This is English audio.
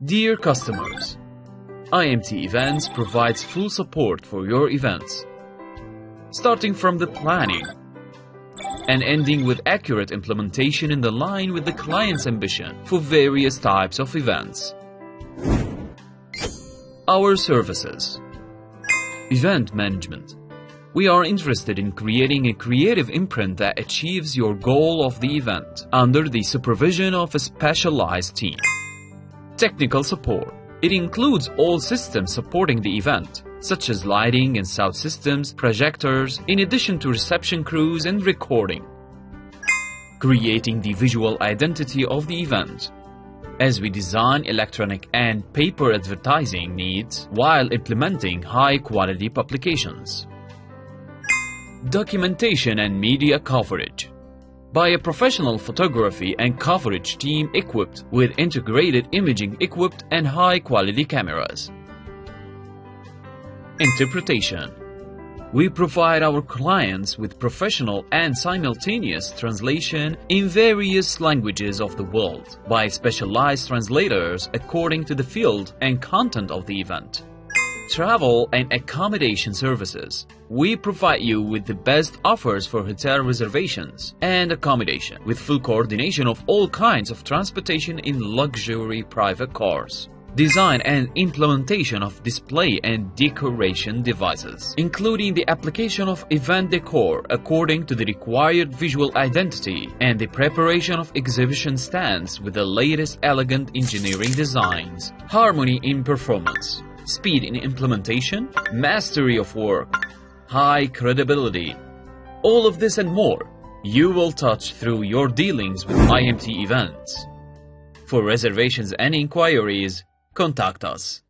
Dear customers, IMT Events provides full support for your events, starting from the planning and ending with accurate implementation in line with the client's ambition for various types of events. Our services. Event management. We are interested in creating a creative imprint that achieves your goal of the event under the supervision of a specialized team. Technical support. It includes all systems supporting the event, such as lighting and sound systems, projectors, in addition to reception crews and recording. Creating the visual identity of the event, as we design electronic and paper advertising needs while implementing high-quality publications. Documentation and media coverage. By a professional photography and coverage team equipped with integrated imaging equipped and high-quality cameras. Interpretation. We provide our clients with professional and simultaneous translation in various languages of the world by specialized translators according to the field and content of the event. Travel and accommodation services. We provide you with the best offers for hotel reservations and accommodation with full coordination of all kinds of transportation in luxury private cars. Design and implementation of display and decoration devices, including the application of event decor according to the required visual identity and the preparation of exhibition stands with the latest elegant engineering designs. Harmony in performance, speed in implementation, mastery of work, high credibility. All of this and more you will touch through your dealings with IMT Events. For reservations and inquiries, contact us.